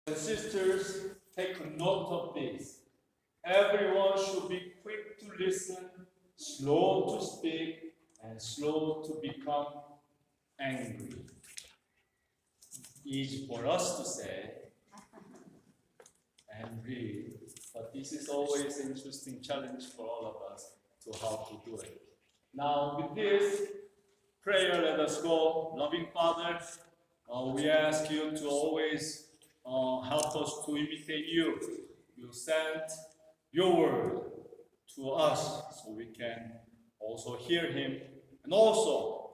And sisters, take note of this. Everyone should be quick to listen, slow to speak, and slow to become angry. Easy for us to say and read, but this is always an interesting challenge for all of us to how to do it. Now, with this prayer, let us go. Loving Father, we ask you to always help us to imitate you. You sent your word to us so we can also hear him, and also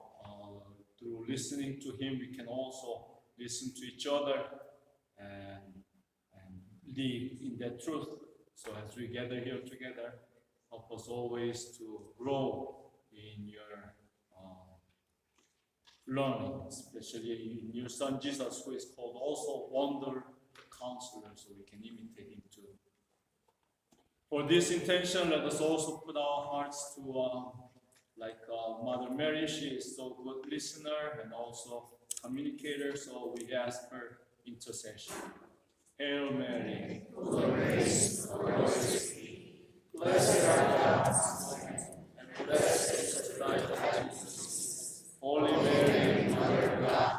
through listening to him we can also listen to each other and live in that truth. So as we gather here together, help us always to grow in your learning, especially in your Son Jesus, who is called also Wonder Counselor, so we can imitate him too. For this intention, let us also put our hearts to Mother Mary. She is so good listener and also communicator, so we ask her intercession. Hail Mary, full of grace, the Lord is with thee. Blessed art thou amongst women, and blessed is the fruit of thy womb, Jesus. Holy Mary, Mother of God,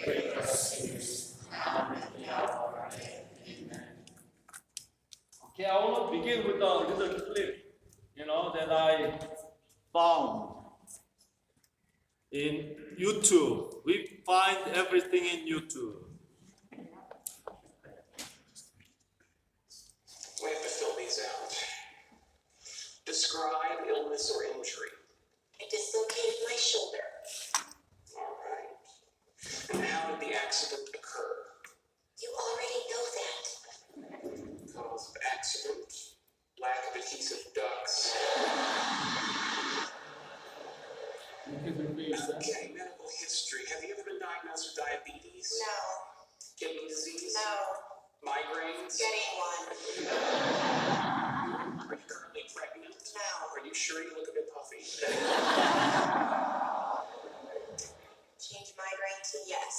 pray for us sinners, now and at the hour of our death. Amen. Okay, I want to begin with a little clip, that I found in YouTube. We find everything in YouTube. We have to fill these out. Describe illness or injury. I dislocated my shoulder. All right. And how did the accident occur? You already know that. Cause of accident, lack of adhesive ducts. Okay, medical history. Have you ever been diagnosed with diabetes? No. Kidney disease? No. Migraines? Getting one. Are you currently pregnant? No. Are you sure you look a bit puffy? Change migraine to yes.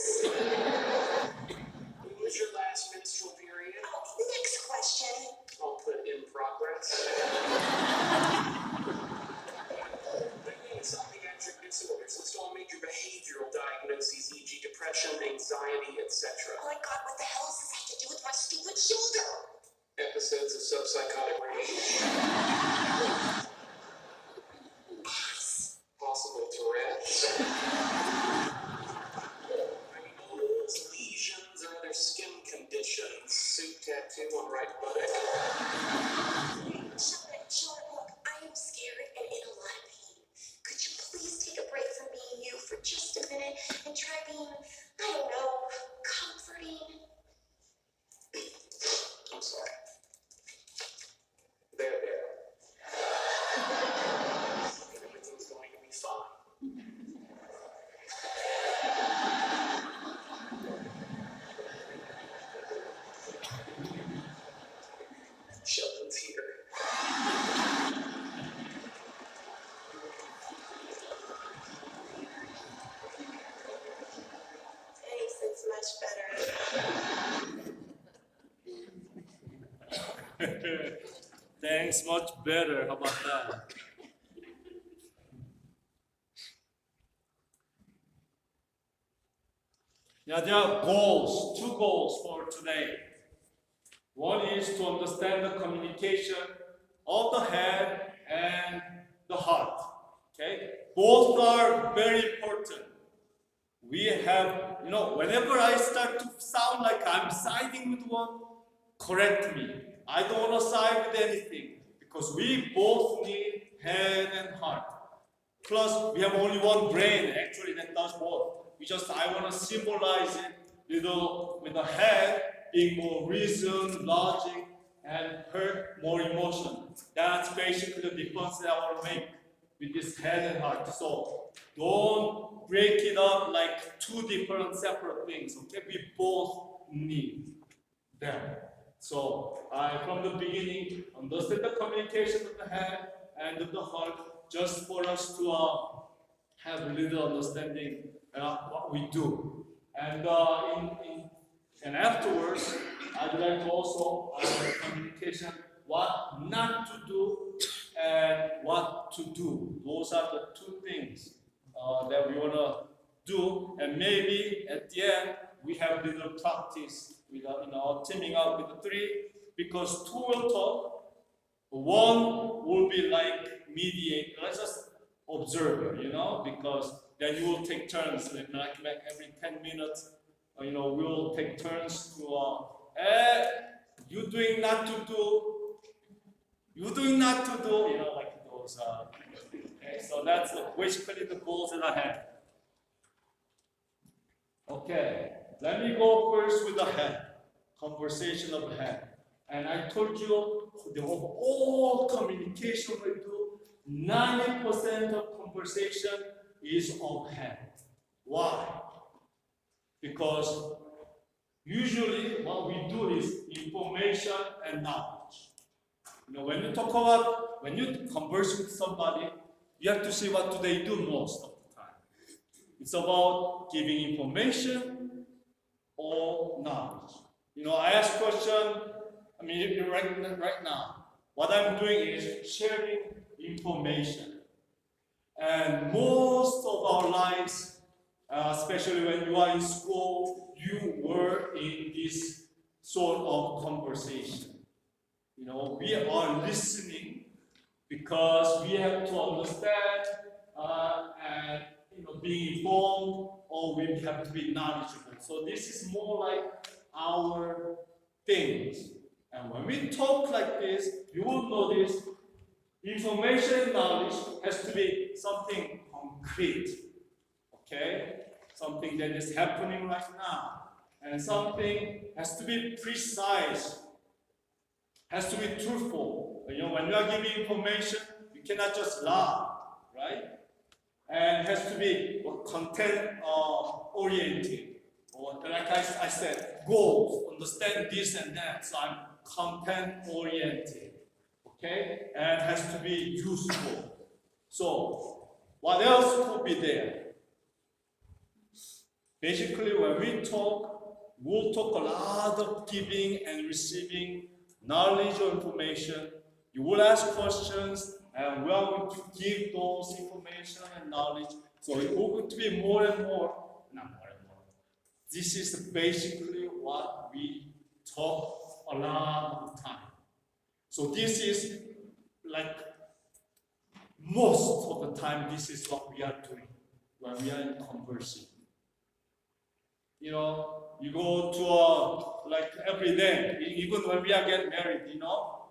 When was your last menstrual period? Oh, next question. I'll put in progress. Psychiatric disorders. List all major behavioral diagnoses, e.g. depression, anxiety, etc. Oh my God, what the hell does this have to do with my stupid shoulder? Episodes of subpsychotic rage. Possible Tourette's. Moles, lesions, or other skin conditions. Suit tattoo on right buttock. Sean, look, I am scared and in a lot of pain. Could you please take a break from being you for just a minute and try being, I don't know, comforting? I'm sorry. There. Everything's going to be fine. Sheldon's here. Thanks, it's much better. Thanks, much better. How about that? Yeah, there are two goals for today. One is to understand the communication of the head and the heart. Okay? Both are very important. We have, whenever I start to sound like I'm siding with one, correct me. I don't want to side with anything because we both need head and heart. Plus, we have only one brain actually that does both. I want to symbolize it with the head being more reason, logic, and heart more emotion. That's basically the difference that I want to make with this head and heart. So don't break it up like two different separate things. Okay, we both need them. So from the beginning, understand the communication of the head and of the heart, just for us to have a little understanding what we do. And afterwards, I'd like to also communication, what not to do and what to do. Those are the two things that we want to do, and maybe at the end we have little practice with teaming up with the three, because two will talk, one will be like mediator, let's just observer, because then you will take turns, like every 10 minutes, we will take turns to, you doing not to do, you doing not to do, like those. Okay, so that's basically the goals that I have. Okay, let me go first with the head, conversation of the head. And I told you the all communication we do, 90% of conversation is of head. Why? Because usually what we do is information and knowledge. When you converse with somebody, you have to see what do they do most of the time. It's about giving information or knowledge. I ask question. Right now, what I'm doing is sharing information. And most of our lives, especially when you are in school, you were in this sort of conversation. We are listening because we have to understand and being informed, or we have to be knowledgeable. So this is more like our things. And when we talk like this, you will notice information and knowledge has to be something concrete. Okay? Something that is happening right now. And something has to be precise, has to be truthful. When you are giving information, you cannot just lie, right? And it has to be content oriented. Or like I said, goals, understand this and that. So I'm content oriented. Okay? And it has to be useful. So what else could be there? Basically, when we talk, we'll talk a lot of giving and receiving knowledge or information. You will ask questions, and we are going to give those information and knowledge. So it's going to be more and more, not more and more. This is basically what we talk a lot of the time. So this is like most of the time, this is what we are doing when we are conversing. You go to like every day, even when we are getting married,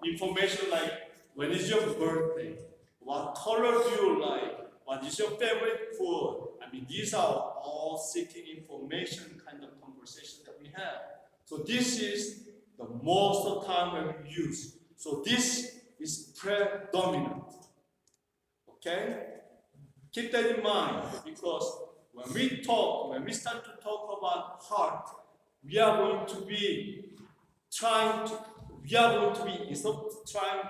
information like when is your birthday, what color do you like, what is your favorite food. These are all seeking information kind of conversation that we have. So this is the most of the time when we use. So this is predominant. Okay? Keep that in mind, because when we start to talk about heart, we are going to be instead of trying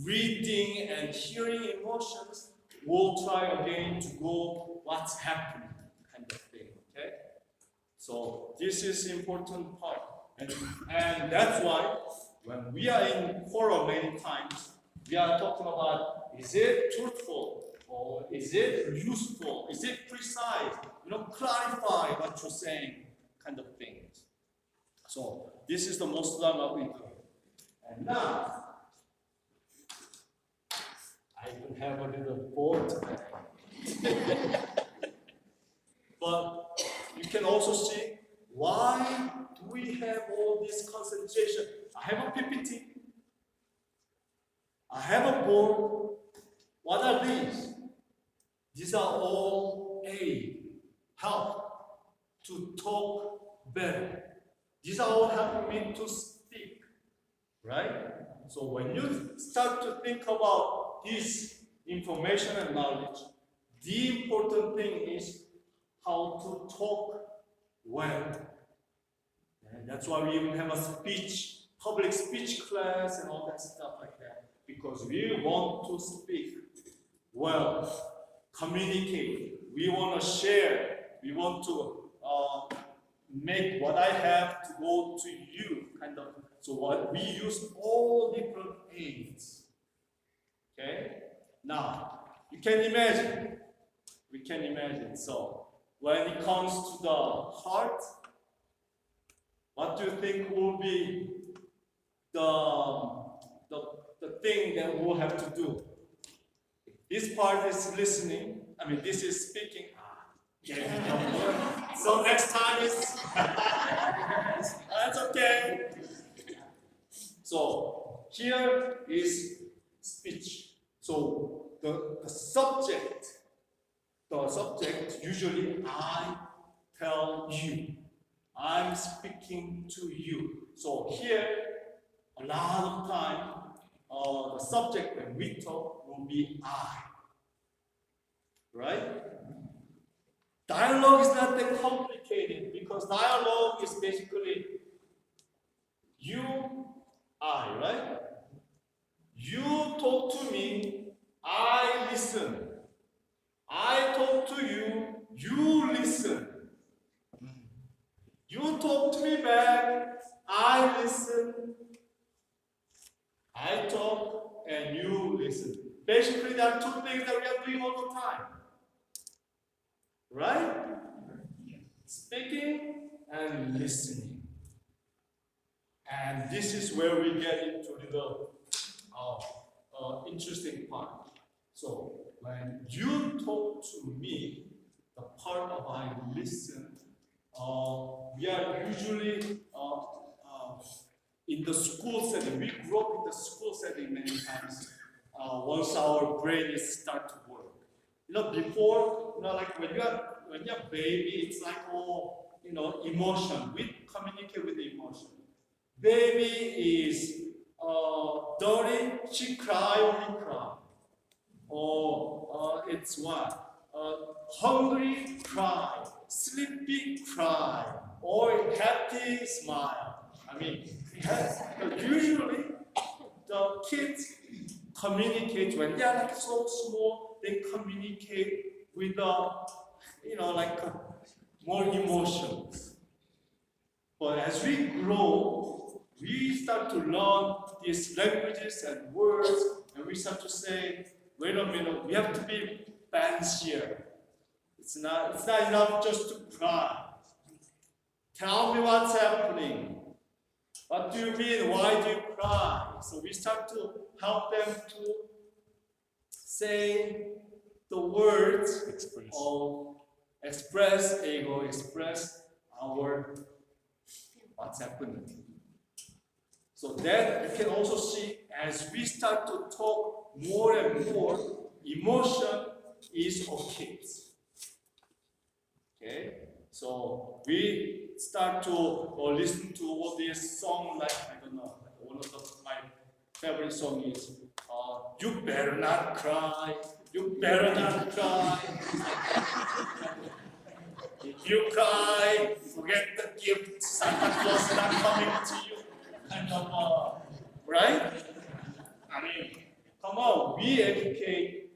reading and hearing emotions, we'll try again to go what's happening kind of thing. Okay? So this is important part. And that's why when we are in quarrel many times, we are talking about, is it truthful? Or is it useful? Is it precise? Clarify what you're saying, kind of things. So this is the most of what we do. And now, I even have a little board today. But you can also see, why do we have all this concentration? I have a PPT. I have a board. What are these? These are all aid, help to talk better. These are all helping me to speak, right? So when you start to think about this information and knowledge, the important thing is how to talk well. And that's why we even have a public speech class and all that stuff like that, because we want to speak well, communicate. We want to share. We want to make what I have to go to you, kind of. So what we use all different aids. Okay? Now, you can imagine. We can imagine. So when it comes to the heart, what do you think will be the thing that we'll have to do? This part is listening. I mean, this is speaking. Yeah. So next time is that's okay. So here is speech. So the subject usually I tell you. I'm speaking to you. So here, a lot of time, the subject when we talk will be I. Right? Dialogue is not that complicated because dialogue is basically you, I, right? You talk to me, I listen. I talk to you, you listen. You talk to me back, I listen. I talk and you listen. Basically, there are two things that we are doing all the time. Right? Speaking and listening. And this is where we get into the interesting part. So, when you talk to me, the part of I listen, we are usually in the school setting. We grew up in the school setting many times. Once our brain is start to work. Before, like when you're baby, it's like emotion. We communicate with the emotion. Baby is dirty, she only cry. Or it's what? Hungry, cry. Sleepy, cry. Or happy, smile. I mean, usually the kids communicate when they are like so small. They communicate with more emotions. But as we grow, we start to learn these languages and words, and we start to say, wait a minute, we have to be fancier. It's not enough just to cry. Tell me what's happening. What do you mean? Why do you cry? So we start to help them to say the words of express our what's happening. So then you can also see as we start to talk more and more, emotion is of kids. Okay? So we start to listen to all these songs like, I don't know, one of my favorite songs is You Better Not Cry, You Better Not Cry. If you cry, forget the gift, Santa Claus is not coming to you. Kind of, right? I mean, come on, we educate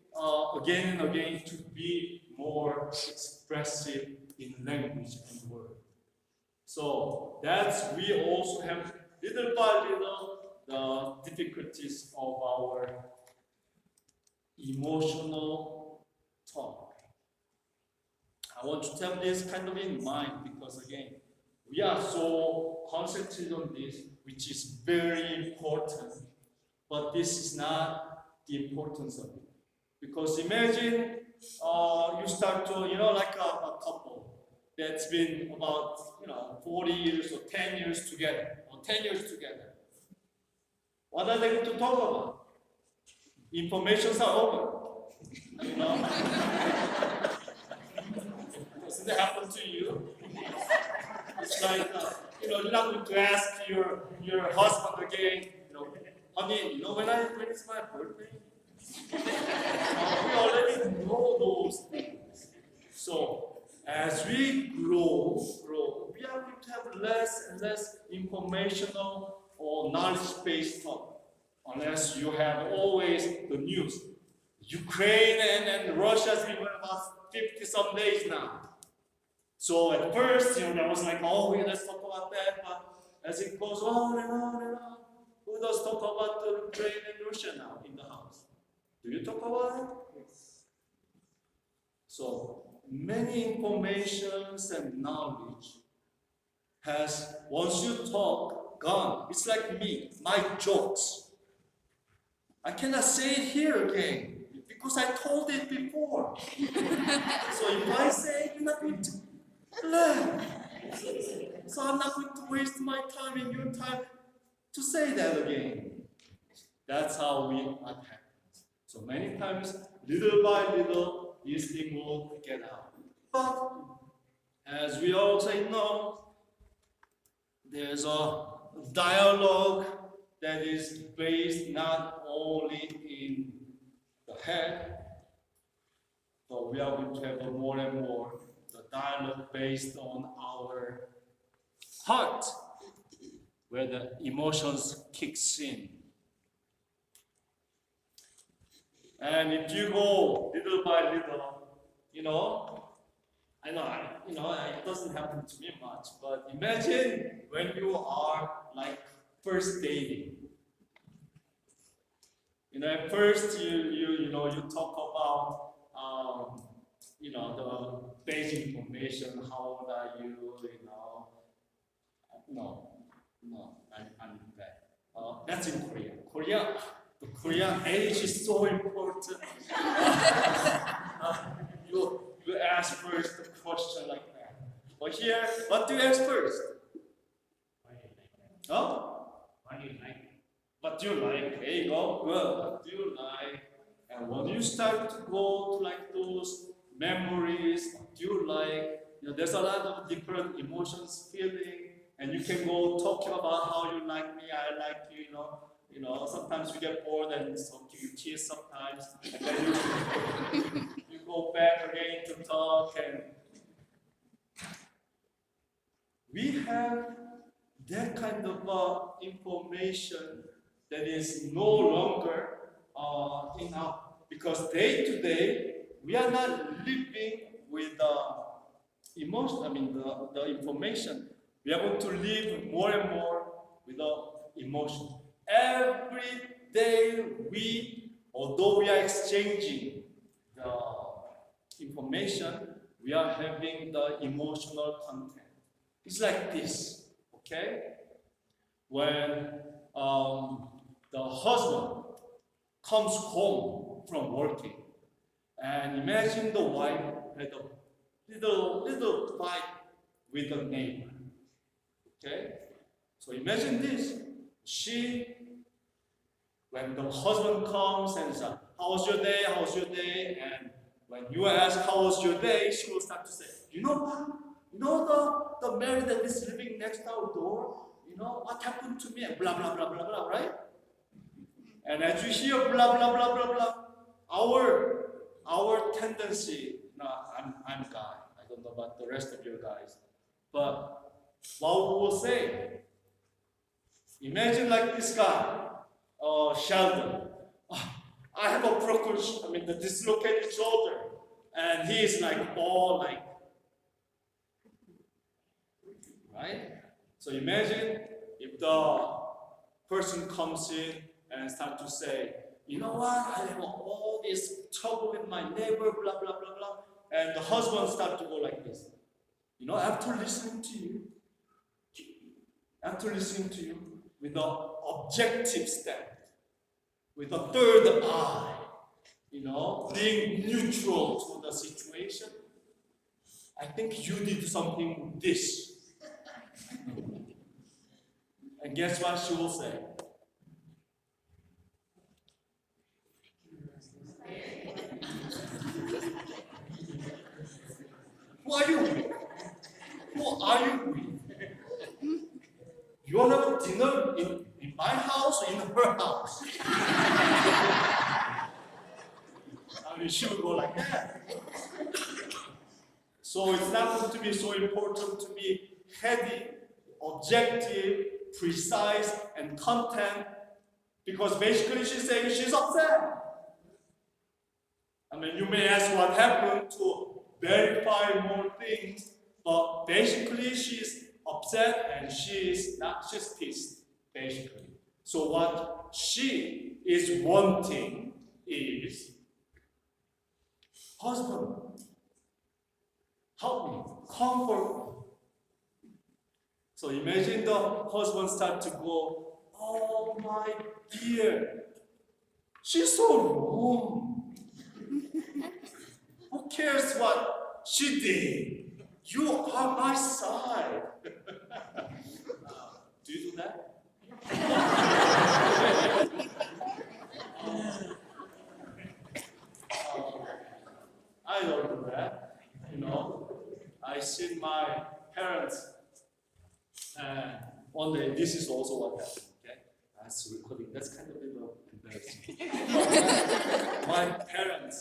again and again to be more expressive in language and word. So we also have little by little the difficulties of our emotional talk. I want to tell this kind of in mind because again, we are so concentrated on this, which is very important, but this is not the importance of it. Because imagine you start to, like a couple that's been about, 40 years or 10 years together, or 10 years together. What are they going to talk about? Informations are over, Doesn't that happen to you? It's like, you're not going to ask your husband again, honey, when is my birthday? We already know those things. So, as we grow, we are going to have less and less informational or knowledge-based talk. Unless you have always the news. Ukraine and Russia has been about 50 some days now. So at first, there was like, oh, yeah, let's talk about that. But as it goes on and on and on, who does talk about the Ukraine and Russia now in the house? Do you talk about it? So many informations and knowledge has, once you talk, gone. It's like me, my jokes. I cannot say it here again because I told it before. So if I say it, you're not going to learn. So I'm not going to waste my time and your time to say that again. That's how we act. So many times, little by little, these things will get out. But as we also know, there's a dialogue that is based not only in the head, but we are going to have more and more the dialogue based on our heart, where the emotions kicks in. And if you go little by little, I know, it doesn't happen to me much, but imagine when you are like first dating. At first you talk about the basic information. How old are you? No, I'm bad. That's in Korea. The Korean age is so important. You ask first the question like that. But here, what do you ask first? Huh? What do you like? What do you like? There you go. Good. What do you like? And when you start to go to like those memories, what do you like? There's a lot of different emotions, feeling, and you can go talking about how you like me, I like you. Sometimes you get bored and so you tease sometimes, and then you go back again to talk, and we have that kind of information that is no longer enough, because day to day we are not living with emotion. The information. We are going to live more and more with the emotion. Every day although we are exchanging the information, we are having the emotional content. It's like this, okay? When the husband comes home from working, and imagine the wife had a little fight with the neighbor. Okay? So imagine this. When the husband comes and says, how's your day? How's your day? And when you ask, how was your day? She will start to say, you know what? You know the man that is living next our door? What happened to me? And blah, blah, blah, blah, blah, right? And as you hear blah, blah, blah, blah, blah, our tendency, I'm a guy. I don't know about the rest of you guys. But what we will say, imagine like this guy, Sheldon. I have a the dislocated shoulder. And he is right? So imagine if the person comes in and start to say, you know what, I have all this trouble with my neighbor, blah, blah, blah, blah. And the husband start to go like this. After listening to you with the objective step, with the third eye, being neutral to the situation, I think you did something with this. And guess what she will say? Who are you with? Who are you with? You want to have dinner in my house or in her house? She will go like that. So it's not going to be so important to be heady, objective, precise, and content, because basically she's saying she's upset. You may ask what happened to verify more things, But basically, she's upset and she's pissed, basically. So what she is wanting is, husband, help me, comfort me. So imagine the husband start to go, oh my dear, she's so wrong. Who cares what she did? You are my side. Do you do that? I don't do that. I see my parents, and one day this is also what happened. Okay, that's recording. That's kind of a little embarrassing. My parents,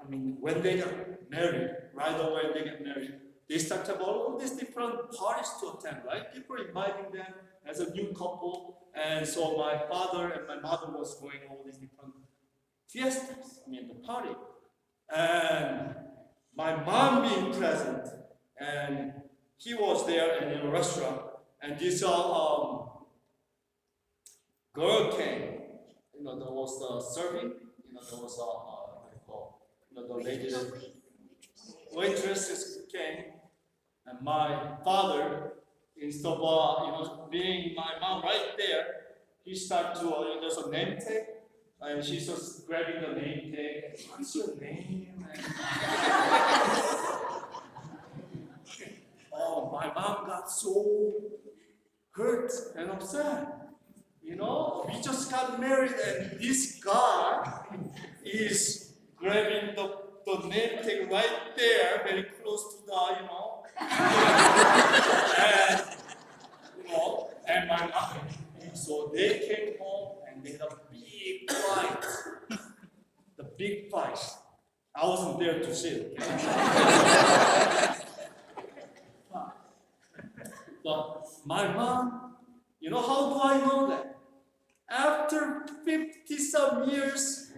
when they got married, right away they get married, they start to have all these different parties to attend, right? People inviting them as a new couple, and so my father and my mother was going all these different fiestas, the party, and my mom being present, and he was there in a restaurant, and this girl came, there was the serving, there was what do you call, the lady, waitresses came, and my father, instead of being my mom right there, he started to, there's a name tag, and she's just grabbing the name tag. What's your name? Oh, my mom got so hurt and upset. We just got married, and this guy is grabbing the name tag right there, very close to the, and my mom. So they came home and they had a big fight. The big fight. I wasn't there to see it. But my mom, how do I know that? After 50-some years,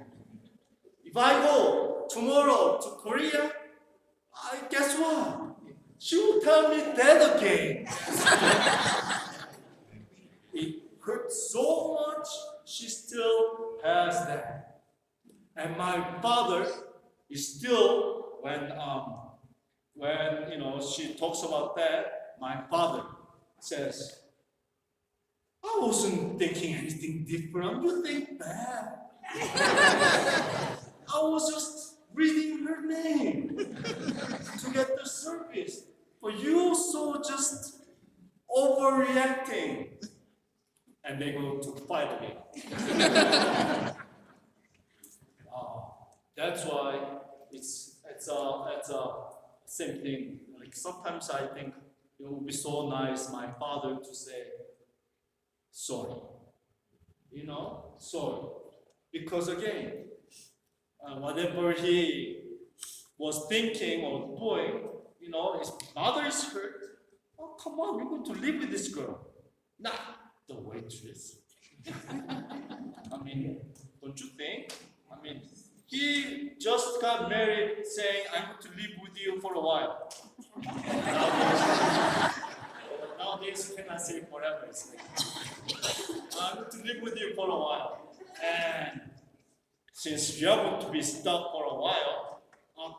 if I go tomorrow to Korea, guess what? She will tell me that again. It hurts so much, she still has that. And my father is still, when she talks about that, my father says, I wasn't thinking anything different. You think bad. I was just reading her name to get the service. But you so just overreacting. And they go to fight again. That's why it's a same thing. Like sometimes I think it would be so nice my father to say sorry. Sorry. Because again, whatever he was thinking or doing, his mother is hurt. Oh, come on, you're going to live with this girl. Not the waitress. Don't you think? He just got married saying, I'm going to live with you for a while. Nowadays you cannot say forever. It's like, I'm going to live with you for a while. And since you're going to be stuck for a while,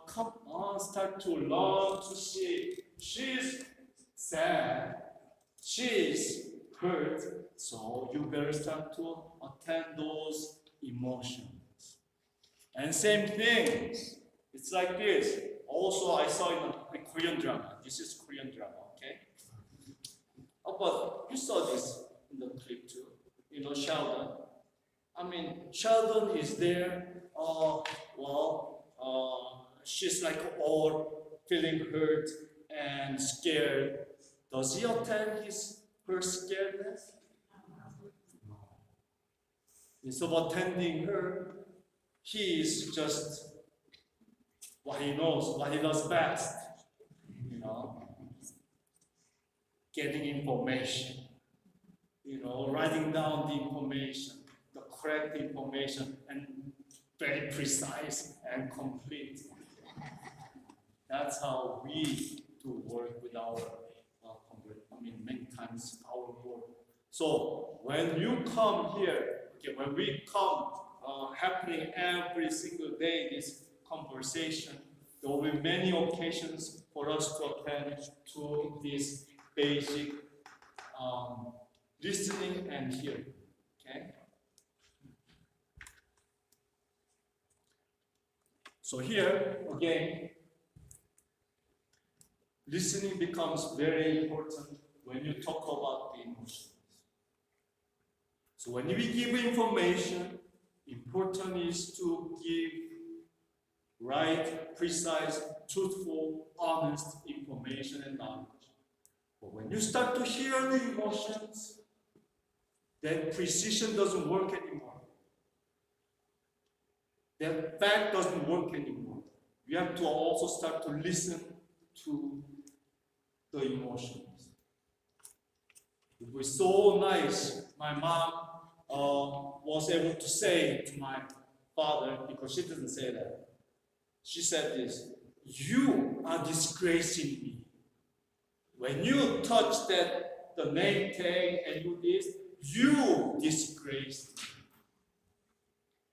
come on, start to learn to see. She's sad. She's hurt. So you better start to attend those emotions. And same thing. It's like this. Also, I saw in a Korean drama. This is Korean drama, okay? But you saw this in the clip too. Sheldon. Sheldon is there. She's like all feeling hurt and scared. Does he attend her scaredness? No. Instead of attending her, he is just what he knows, what he does best. Getting information. Writing down the information, the correct information, and very precise and complete. That's how we to work with our many times our work. So when you come here, okay, when we come happening every single day, this conversation, there will be many occasions for us to attend to this basic listening and hearing. Okay. So here again, listening becomes very important when you talk about the emotions. So when we give information, important is to give right, precise, truthful, honest information and knowledge. But when you start to hear the emotions, that precision doesn't work anymore. That fact doesn't work anymore. You have to also start to listen to the emotions. It was so nice. My mom was able to say to my father, because she didn't say that. She said this: "You are disgracing me. When you touch the name tag and do this, you disgraced me."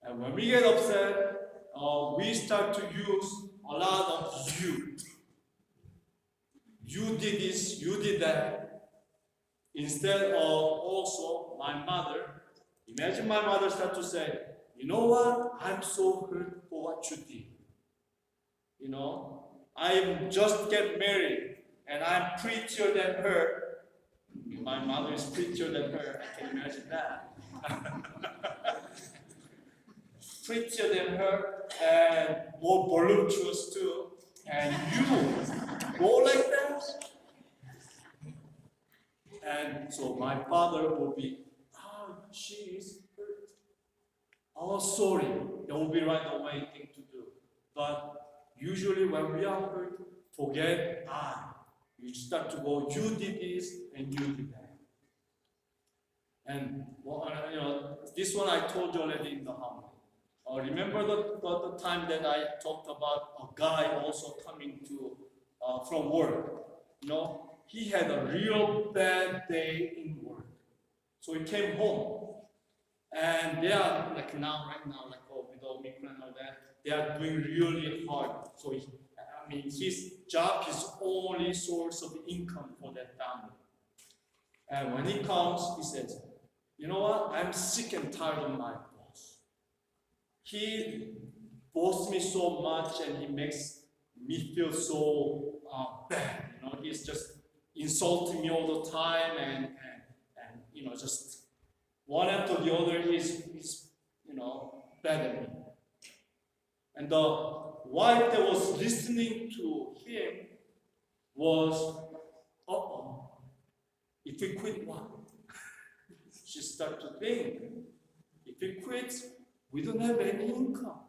And when we get upset, we start to use a lot of you. You did this, you did that. Instead of also my mother, imagine my mother start to say, "You know what? I'm so hurt for what you did. You know, I just get married and I'm prettier than her." My mother is prettier than her, I can imagine that. Prettier than her and more voluptuous too. And you go like that? And so my father will be, she is hurt. Oh, sorry. That will be right away thing to do. But usually when we are hurt, forget I. You start to go, you did this and you did that. And this one I told you already in the homily. Remember the time that I talked about a guy also coming to from work. He had a real bad day in work. So he came home. And they are right now, with Omicron and all that, they are doing really hard. So his job is only source of income for that family. And when he comes, he says, "You know what? I'm sick and tired of my boss. He boasts me so much and he makes me feel so bad. He's just insulting me all the time and just one after the other he's bad at me." And the wife that was listening to him was, if we quit what? She started to think, if we quit, we don't have any income.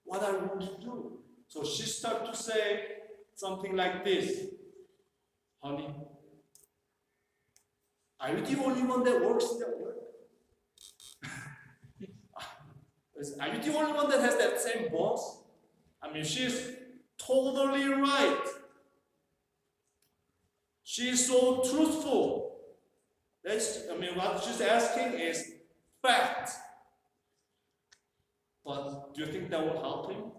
What are we going to do? So she started to say something like this: "Honey, are you the only one that works in that work? Are you the only one that has that same boss?" She's totally right. She's so truthful. What she's asking is fact. But do you think that will help him?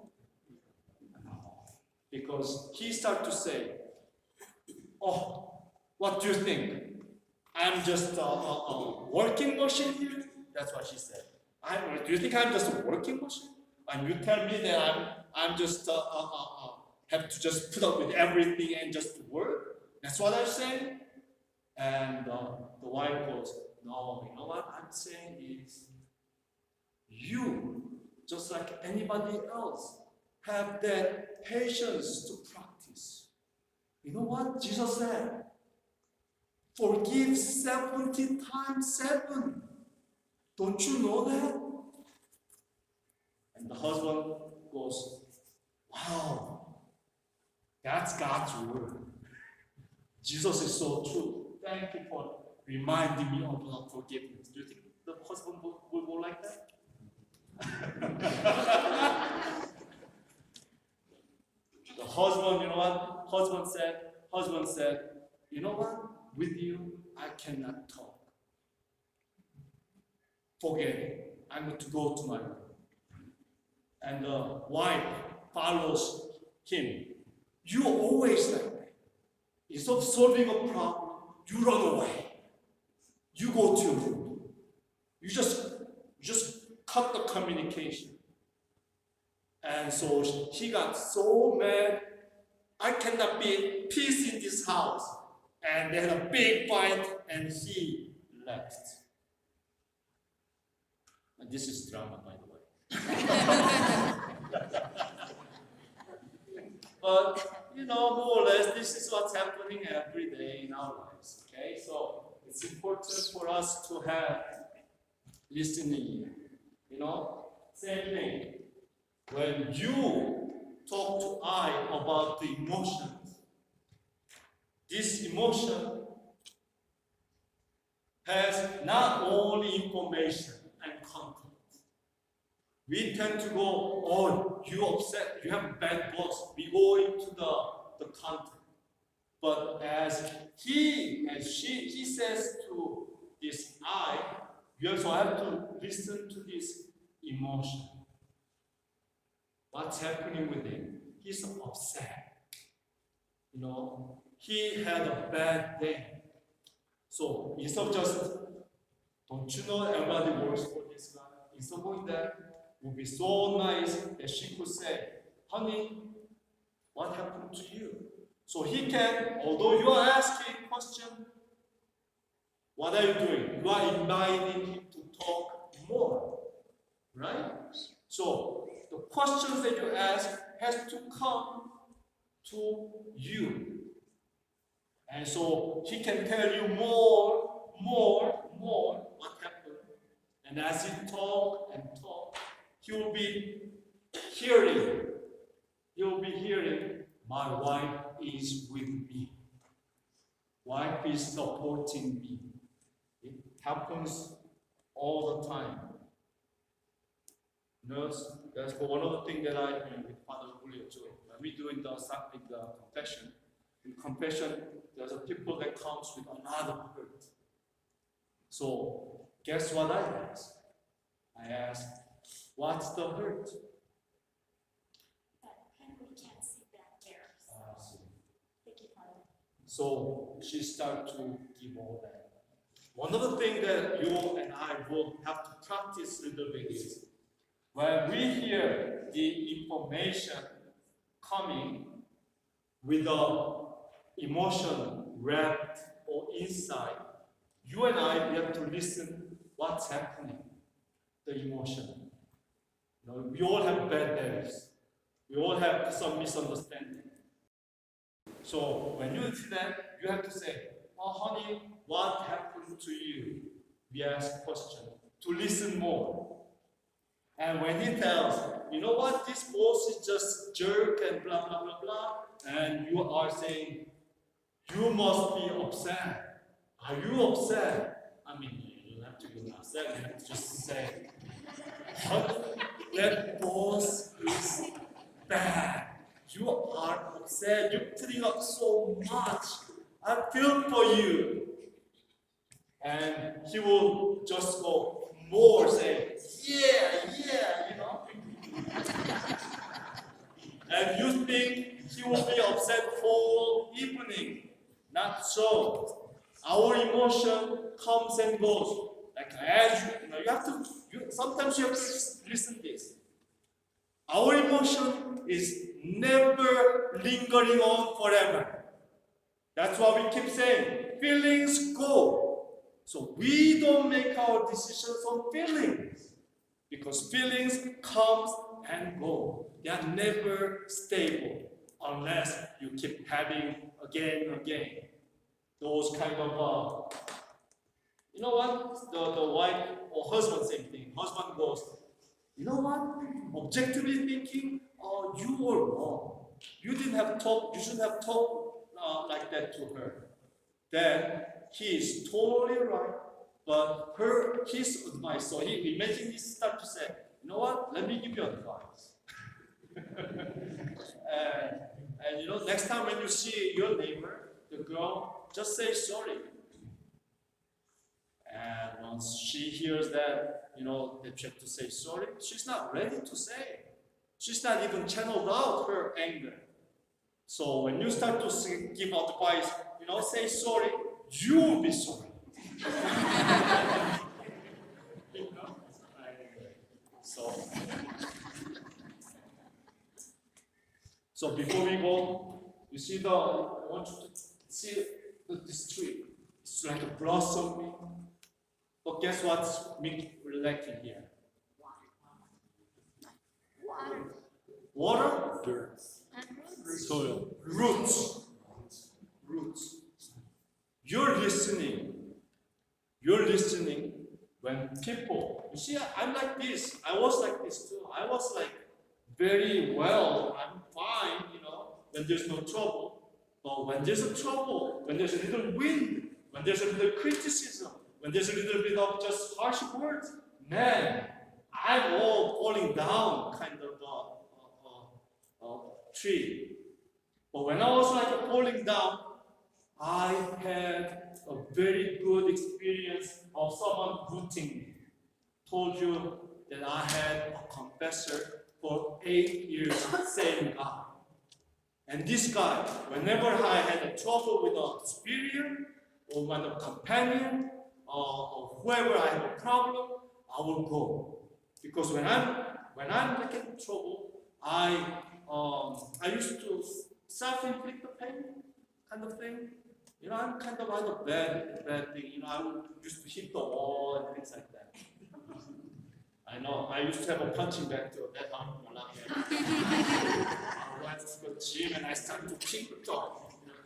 No. Because he started to say, what do you think? I'm just a working machine here? That's what she said. Do you think I'm just a working machine? And you tell me that I'm just have to just put up with everything and just work? That's what I'm saying? And the wife goes, "No, you know what I'm saying is, you, just like anybody else, have that patience to practice. You know what Jesus said? Forgive 70 times 7. Don't you know that?" And the husband goes, "Wow, that's God's word. Jesus is so true. Thank you for reminding me of forgiveness." Do you think the husband will go like that? The husband, you know what? Husband said, husband said, you know what? With you, I cannot talk. Forget it. I'm going to go to my room. And the wife follows him. You always like that. Instead of solving a problem, you run away. You go to your room. You just cut the communication. And so he got so mad. I cannot be at peace in this house. And they had a big fight, and he left. And this is drama, by the way. But, more or less, this is what's happening every day in our lives, okay? So, it's important for us to have listening ear. Same thing. When you talk to I about the emotions, this emotion has not only information and content. We tend to go, oh, you upset, you have a bad boss. We go into the content. But as he says to this I, you also have to listen to this emotion. What's happening with him? He's upset. He had a bad day. So instead of just, don't you know everybody works for this guy? Instead of going there, it would be so nice that she could say, honey, what happened to you? So he can, although you are asking a question, what are you doing? You are inviting him to talk more, right? So the questions that you ask has to come to you. And so he can tell you more what happened. And as he talk and talk, he will be hearing. He will be hearing, my wife is with me. Wife is supporting me. It happens all the time. That's one of the things that I do with Father Julio too. When we do in the confession, in confession, there's a people that comes with a lot of hurt. So guess what I ask? I ask, what's the hurt? We can't see back there. Thank you, Father. So she started to give all that. One of the things that you and I will have to practice a little bit is when we hear the information coming with the emotion wrapped or inside, you and I, we have to listen what's happening, the emotion. We all have bad days. We all have some misunderstanding. So when you see that, you have to say, oh honey, what happened to you? We ask question to listen more. And when he tells, you know what, this boss is just jerk and blah, blah, blah, blah, and you are saying, you must be upset. Are you upset? I mean, you don't have to be upset, you have to just say, that boss is bad. You are upset, you're putting up so much. I feel for you. And he will just go more, say, yeah, And you think he will be upset whole evening. Not so. Our emotion comes and goes. Like as you have to, sometimes you have to listen to this. Our emotion is never lingering on forever. That's why we keep saying, feelings go. So we don't make our decisions on feelings. Because feelings come and go. They are never stable unless you keep having again and again. Those kind of, you know what? The wife or husband, same thing. Husband goes, you know what? Objectively thinking, you were wrong. You shouldn't have talked like that to her. Then he is totally right, but his advice. So he imagine he start to say, you know what? Let me give you advice. and next time when you see your neighbor, the girl, just say sorry. And once she hears that, that you have to say sorry, she's not ready to say it. She's not even channeled out her anger. So when you start to give advice, say sorry, you will be sorry. So before we go, you see I want you to see this tree. It's like a blossoming. But guess what's lacking here? Water? Dirt. Soil. Roots. You're listening when people, you see, I'm like this. I was like this too. I was like very well, I'm fine, when there's no trouble. But when there's a trouble, when there's a little wind, when there's a little criticism, when there's a little bit of just harsh words, man, I'm all falling down kind of tree. But when I was like falling down, I had a very good experience of someone rooting me. Told you that I had a confessor for 8 years, same guy. And this guy, whenever I had a trouble with a superior or with a companion or whoever I have a problem, I will go. Because when I'm like in trouble, I used to self-inflict the pain kind of thing. I'm kind of like a bad thing. I used to hit the wall and things like that. I know. I used to have a punching bag too. That I'm not I went to the gym and I started to kick the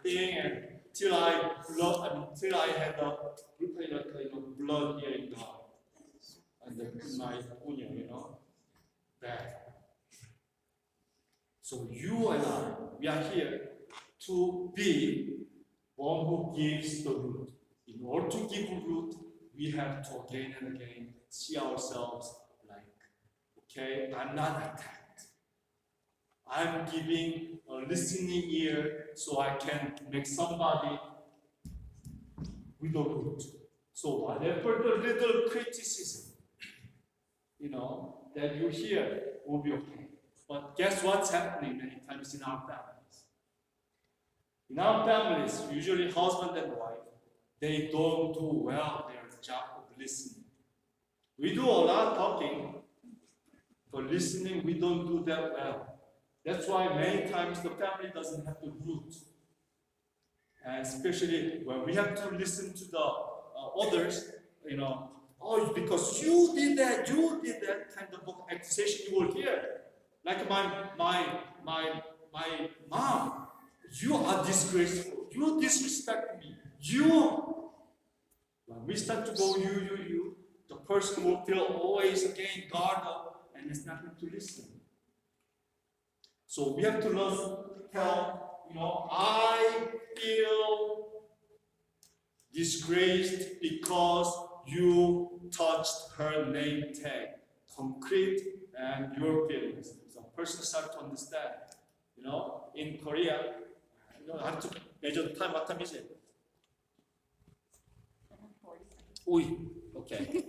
thing until I had a blood here in my punya, bad. So you and I, we are here to be one who gives the root. In order to give root, we have to again and again see ourselves like, okay, I'm not attacked. I'm giving a listening ear so I can make somebody with a root. So whatever the little criticism, that you hear will be okay. But guess what's happening many times in our families? In our families, usually husband and wife, they don't do well their job of listening. We do a lot of talking, but listening, we don't do that well. That's why many times the family doesn't have the root. And especially when we have to listen to the others, oh, because you did that kind of accusation you will hear. Like my mom, you are disgraceful. You disrespect me. When we start to go you, the person will feel always again guard up and it's not going to listen. So we have to learn to tell, I feel disgraced because you touched her name tag. Concrete and your feelings. So a person starts to understand. In Korea, I have to measure the time. What time is it? Okay.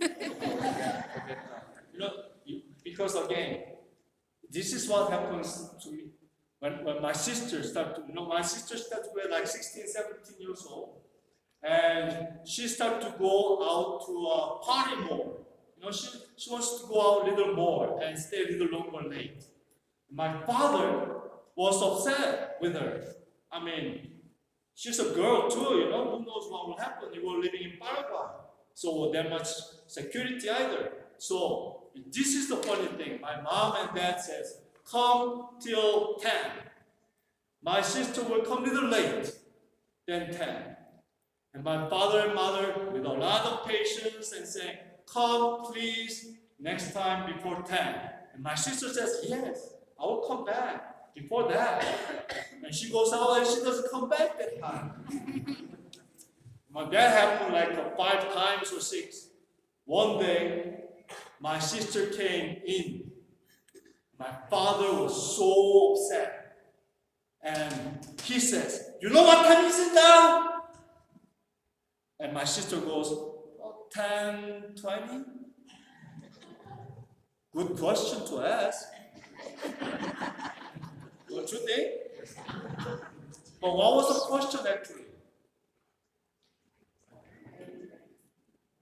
Because again, this is what happens to me. When my sister started to be like 16, 17 years old, and she started to go out to a party more. She wants to go out a little more and stay a little longer late. My father was upset with her. I mean, she's a girl too, who knows what will happen. You were living in Paraguay, so that much security either. So this is the funny thing. My mom and dad says, come till 10. My sister will come a little late than 10. And my father and mother, with a lot of patience and saying, come please next time before 10. And my sister says, yes, I will come back before that. And she goes out and she doesn't come back that time. That happened like 5 times or 6. One day, my sister came in. My father was so upset. And he says, you know what time is it now? And my sister goes, oh, 10:20? Good question to ask. Don't you think? But what was the question actually?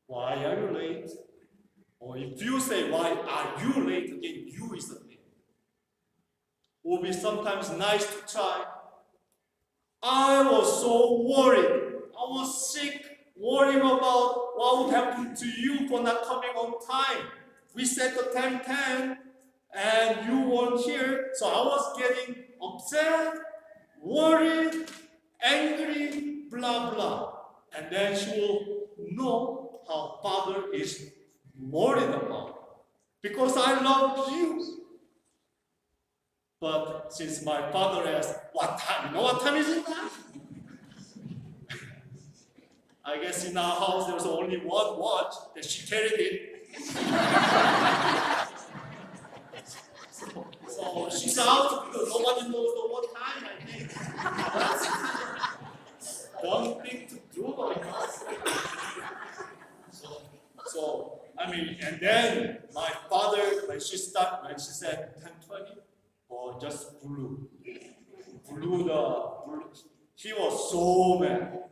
Why are you late? Or if you say, why are you late? Again, you is the thing. It will be sometimes nice to try. I was so worried. I was sick, worrying about what would happen to you for not coming on time. We set the 10:10 and you weren't here, so I was getting upset, worried, angry, blah blah. And then she will know how father is worried about. Because I love you. But since my father asked, what time? You know what time is it now? I guess in our house there's only one watch that she carried it. So she's out because nobody knows what time I think. Don't think to do like us. So I mean, and then my father, when she said 10:20, or just blew he was so mad.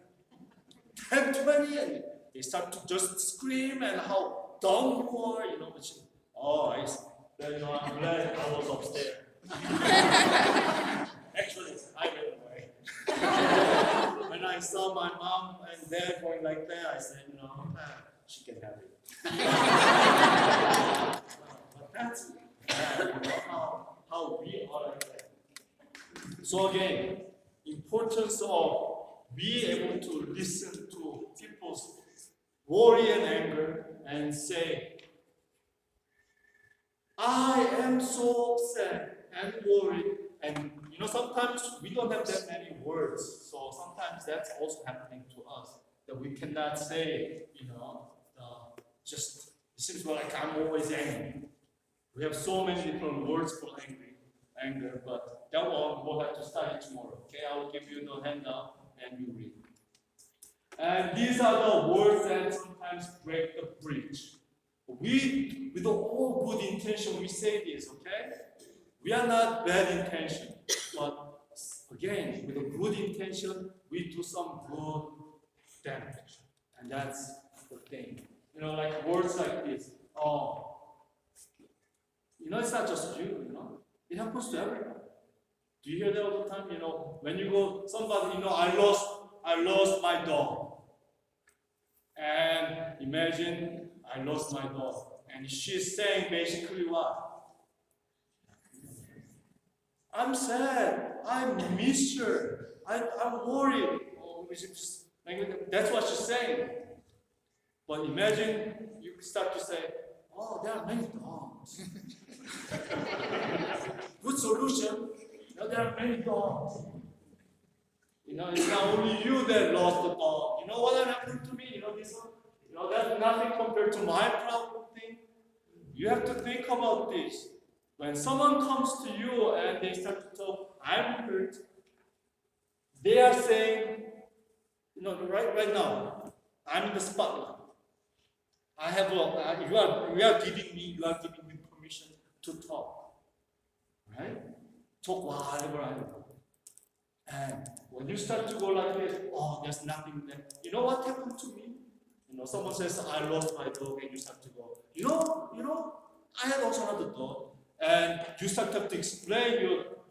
10:20, and they start to just scream and how dumb you are, But I see. Then I'm glad I was upstairs. Actually, I ran away. When I saw my mom and dad going like that, I said, she can have it. But that's how we are like that. So again, importance of being able to listen to people's worry and anger and say, I am so upset and worried. And sometimes we don't have that many words. So sometimes that's also happening to us. That we cannot say, just it seems like I'm always angry. We have so many different words for anger, but that one we'll have to study tomorrow. Okay, I will give you the handout and you read. And these are the words that sometimes break the bridge. We, with all good intention, we say this, okay? We are not bad intention, but again, with a good intention, we do some good damage. And that's the thing. Like words like this. It's not just you, It happens to everyone. Do you hear that all the time? When you go, somebody, I lost my dog. And imagine I lost my dog. And she's saying basically what? I'm sad. I miss her. I'm worried. That's what she's saying. But imagine you start to say, there are many dogs. Good solution. There are many dogs. It's not only you that lost the dog. You know what happened to me? This one? That's nothing compared to my problem thing. You have to think about this. When someone comes to you and they start to talk, I'm hurt, they are saying, right now, I'm in the spotlight. You are giving me permission to talk. Right? Talk whatever I want. And when you start to go like this, there's nothing there. You know what happened to me? Someone says, I lost my dog, and you start to go, I had also another dog. And you start to explain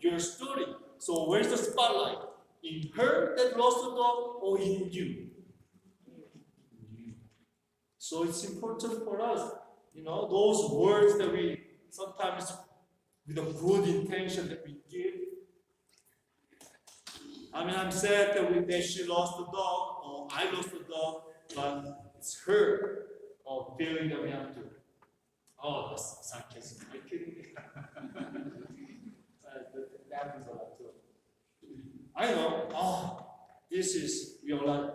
your story. So where's the spotlight? In her that lost the dog, or in you? So it's important for us, those words that we sometimes, with a good intention that we give. I'm sad that she lost the dog, or I lost the dog, but it's her feeling that we have to. That's sarcasm. Are you kidding me? That happens a lot too. I know. This is like.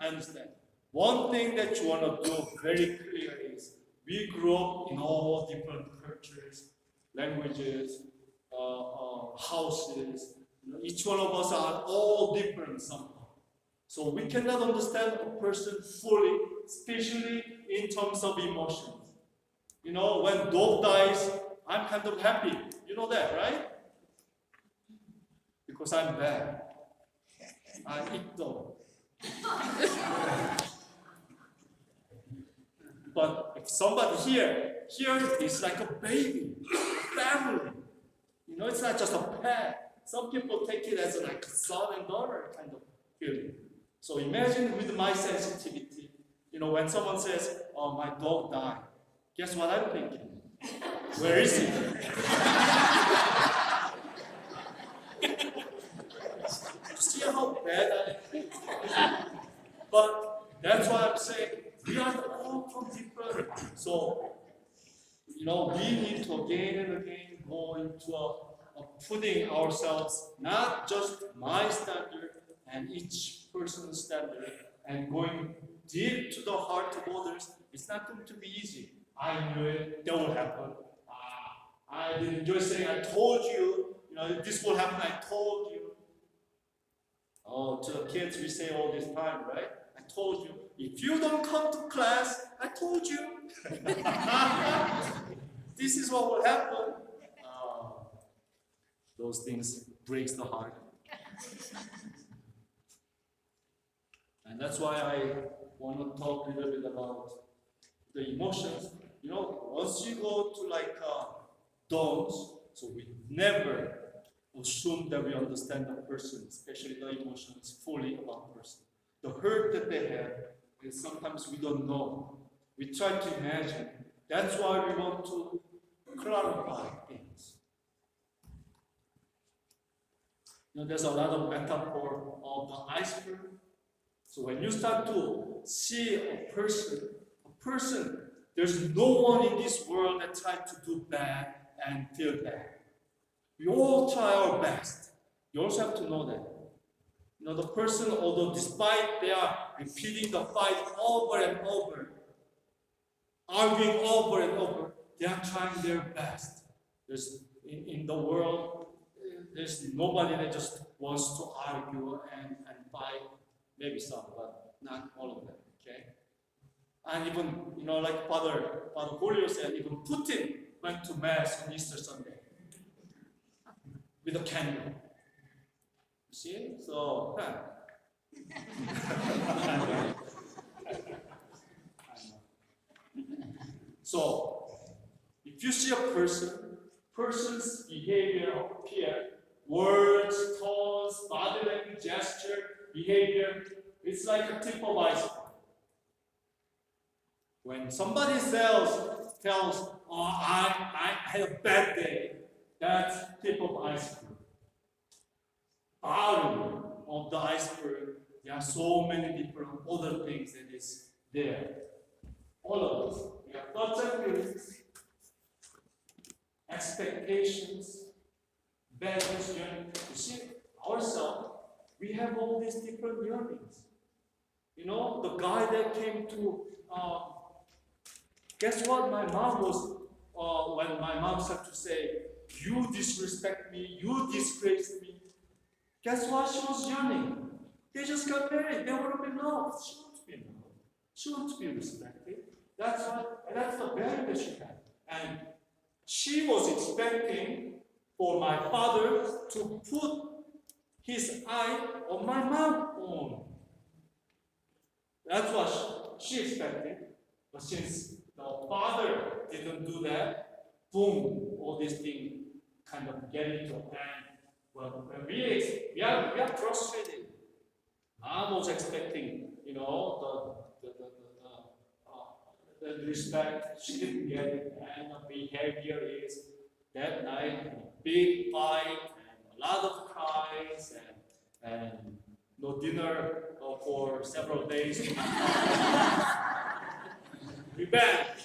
I understand. One thing that you want to do very clear is we grew up in all different cultures, languages, houses, Each one of us are all different somehow. So we cannot understand a person fully, especially in terms of emotions. When dog dies, I'm kind of happy. You know that, right? Because I'm bad. I eat dog. But if somebody here is like a baby, a family. It's not just a pet. Some people take it as like a son and daughter kind of feeling. So imagine with my sensitivity, when someone says, "Oh, my dog died," guess what I'm thinking? Where is he? See how bad I am? But that's why I'm saying we are all from different. So, we need to again and again go into putting ourselves, not just my standard and each person's standard, and going deep to the heart of others. It's not going to be easy. I knew it, that will happen. I didn't enjoy saying, I told you, this will happen, I told you. Oh, to the kids, we say all this time, right? I told you. If you don't come to class, I told you. This is what will happen. Those things breaks the heart. And that's why I want to talk a little bit about the emotions. Once you go to dorms, so we never assume that we understand the person, especially the emotions fully about the person. The hurt that they have, and sometimes we don't know. We try to imagine. That's why we want to clarify things. There's a lot of metaphor of the iceberg. So when you start to see a person, there's no one in this world that tries to do bad and feel bad. We all try our best. You also have to know that. The person, although despite they are repeating the fight over and over, arguing over and over, they are trying their best. In the world, there's nobody that just wants to argue and fight. Maybe some, but not all of them. Okay? And even, like Father Golio said, even Putin went to Mass on Easter Sunday with a candle. You see? So, So, if you see a person's behavior appear, words, tones, body language, gesture, behavior, it's like a tip of iceberg. When somebody tells, "Oh, I had a bad day," that's tip of iceberg. Bottom of the iceberg, there are so many different other things that is there. All of us. We have thoughts and feelings, expectations, values, yearnings. You see, ourselves, we have all these different yearnings. The guy that came to, guess what? My mom was, when my mom started to say, "You disrespect me, you disgrace me," guess what? She was yearning. They just got married. They would have been loved. She wants to be loved. She wants to be respected. That's the value that she had. And she was expecting for my father to put his eye on my mom. That's what she expected. But since the father didn't do that, boom, all these things kind of get into hand. Well, when we are frustrated. Mom was expecting, the respect. She didn't get it, and the behavior is that night a big fight and a lot of cries and no dinner for several days. Revenge.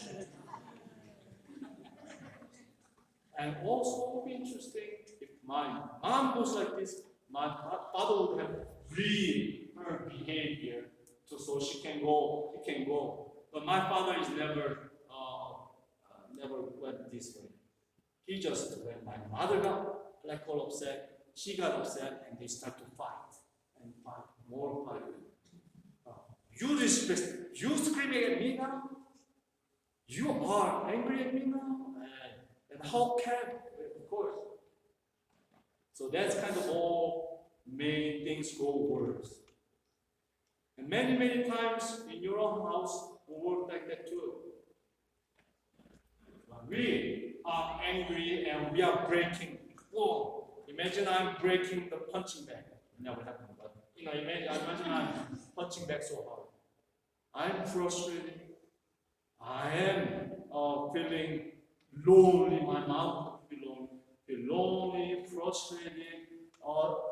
And also, it would be interesting if my mom was like this, my father would have read her behavior so he can go. But my father is never went this way. He just, when my mother got all upset, she got upset and they start to fight and fight, more fight. You disrespect, you screaming at me now? You are angry at me now? And how can, of course. So that's kind of all made things go worse. And many times in your own house will work like that too. When we are angry and we are breaking, whoa, imagine I'm breaking the punching bag. It never happened, but imagine I'm punching back so hard. I'm frustrated. I am feeling lonely. My mom would feel lonely, frustrated,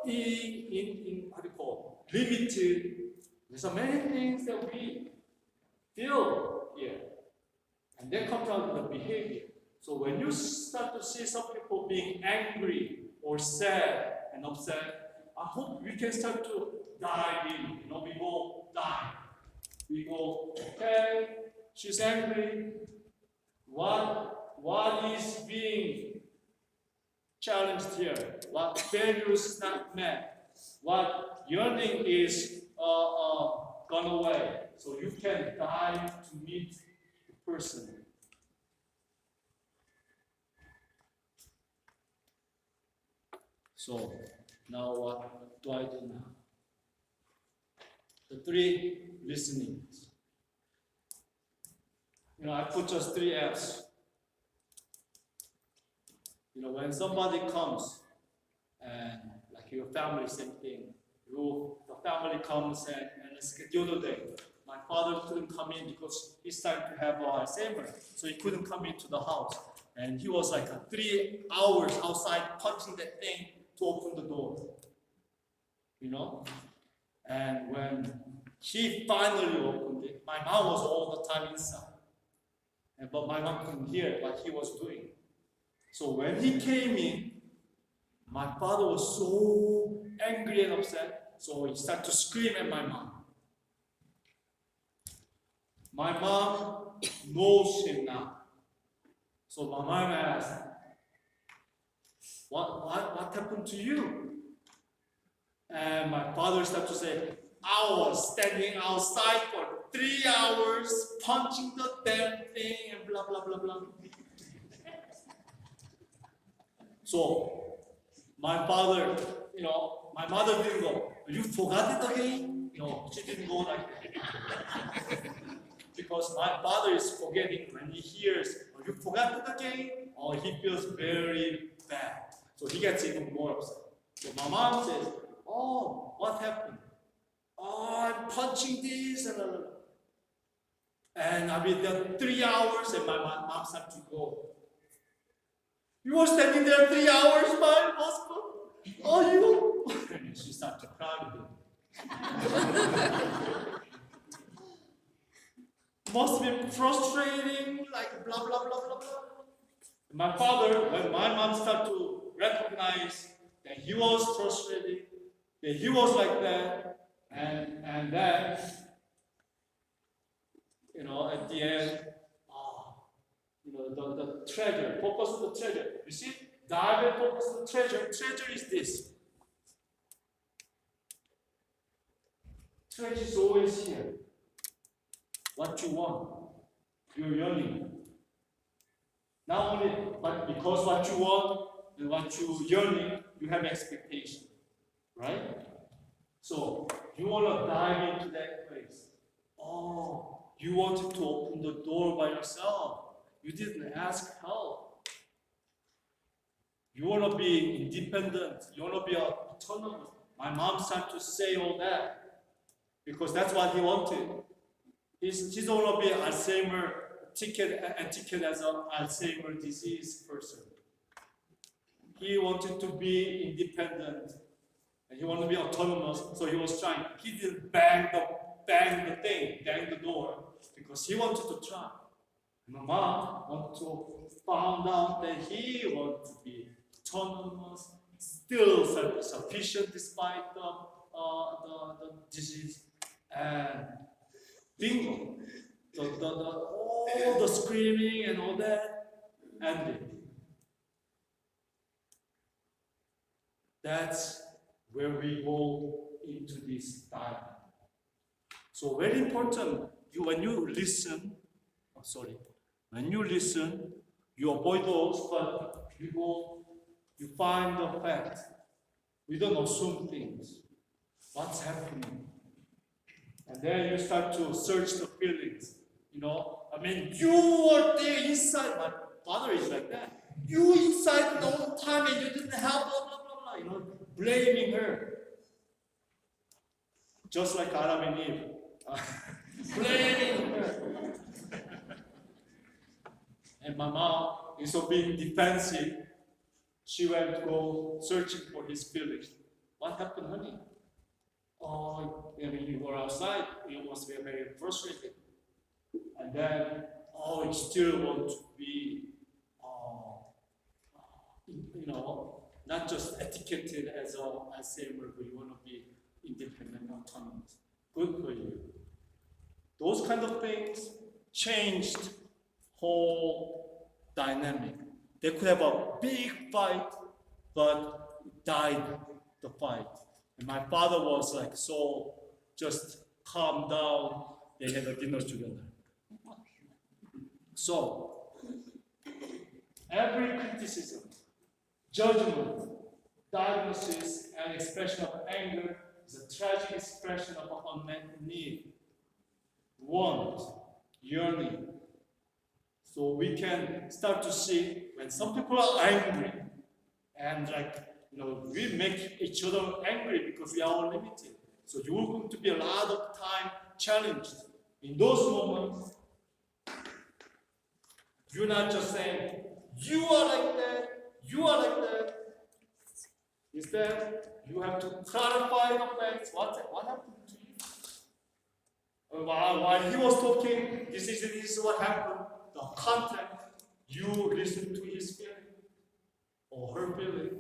in what do you call, limited. There's so many things that we feel here, and that comes out of the behavior. So when you start to see some people being angry or sad and upset, I hope we can start to dive in. We go dive. We go, okay, she's angry. What is being challenged here? What values is not met? What yearning is gone away? So you can dive to meet the person. So now what do I do now? The 3 listenings. I put just 3 F's. When somebody comes and like your family, same thing. The family comes and it's the other day. My father couldn't come in because he's starting to have Alzheimer, so he couldn't come into the house. And he was like 3 hours outside punching that thing to open the door. And when he finally opened it, my mom was all the time inside. But my mom couldn't hear what he was doing. So when he came in, my father was so angry and upset, so he started to scream at my mom. My mom knows him now. So my mom asked, what happened to you? And my father started to say, I was standing outside for 3 hours, punching the damn thing, and blah, blah, blah, blah. So, my father, my mother didn't go, you forgot it again? She didn't go like that. Because my father is forgetting when he hears, you forgot it again? He feels very bad. So he gets even more upset. So my mom says, what happened? I'm punching this and I've been there 3 hours and my mom started to go. You were standing there 3 hours, my husband? You? And she started to cry with him. Must be frustrating, like blah, blah, blah, blah, blah. My father, when my mom started to recognize that he was frustrated, that he was like that, and then, at the end, the treasure, focus on the treasure. You see, dive and focus on the treasure. Treasure is this. Treasure is always here. What you want, your yearning. Not only, but because what you want and what you yearning, you have expectation, right? So you want to dive into that place. You wanted to open the door by yourself. You didn't ask help. You want to be independent. You want to be autonomous. My mom started to say all that because that's what he wanted. He don't want to be Alzheimer ticket as an Alzheimer disease person. He wanted to be independent and he wanted to be autonomous. So he was trying. He didn't bang the door because he wanted to try. My mom wanted to find out that he wanted to be autonomous, still self-sufficient despite the disease, and bingo. All the screaming and all that ended. That's where we go into this dialogue. So very important, when you listen, you avoid those, but you find the fact. We don't assume things. What's happening? And then you start to search the feelings. You are there inside. My father is like that. You inside all the time and you didn't help, blah, blah, blah, blah, blaming her. Just like Adam and Eve. Blaming her. And my mom, instead of being defensive, she went to go searching for his feelings. What happened, honey? Oh, you were outside, you must be very frustrated. And then, you still want to be, not just etiquetted as a sailor, but you want to be independent, autonomous. Good for you. Those kind of things changed whole dynamic. They could have a big fight, but died the fight. And my father was like so just calm down. They had a dinner together. So every criticism, judgment, diagnosis, and expression of anger is a tragic expression of an unmet need, want, yearning. So we can start to see when some people are angry and we make each other angry because we are limited. So you're going to be a lot of time challenged. In those moments, you're not just saying, you are like that, you are like that. Instead, you have to clarify the facts. What happened to you? While he was talking, this is what happened. The content, you listen to his feeling or her feeling.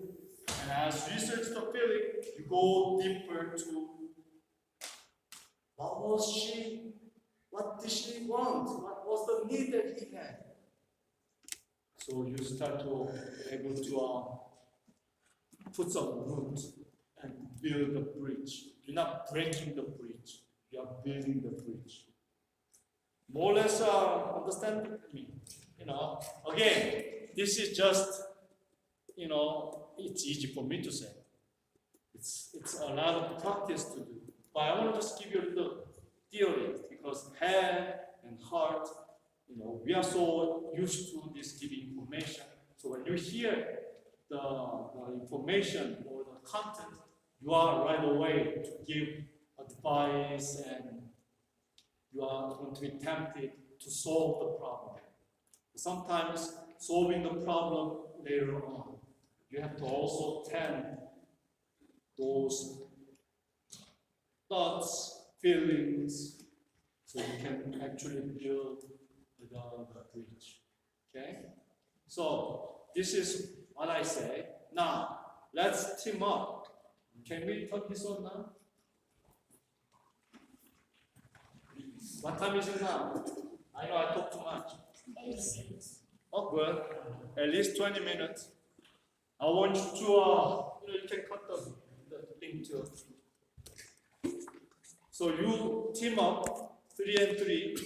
And as you research the feeling, you go deeper to what did she want? What was the need that he had? So you start to able to put some root and build the bridge. You're not breaking the bridge, you are building the bridge. More or less understand me. Again, this is just, it's easy for me to say. It's a lot of practice to do. But I want to just give you a little theory because head and heart, we are so used to this giving information. So when you hear the information or the content, you are right away to give advice and you are going to be tempted to solve the problem. Sometimes solving the problem later on, you have to also tend those thoughts, feelings, so you can actually build the bridge. Okay? So this is what I say. Now, let's team up. Can we turn this on now? What time is it now? I know I talk too much. Oh, good. At least 20 minutes. I want you to, you can cut the link too. So you team up, 3 and 3.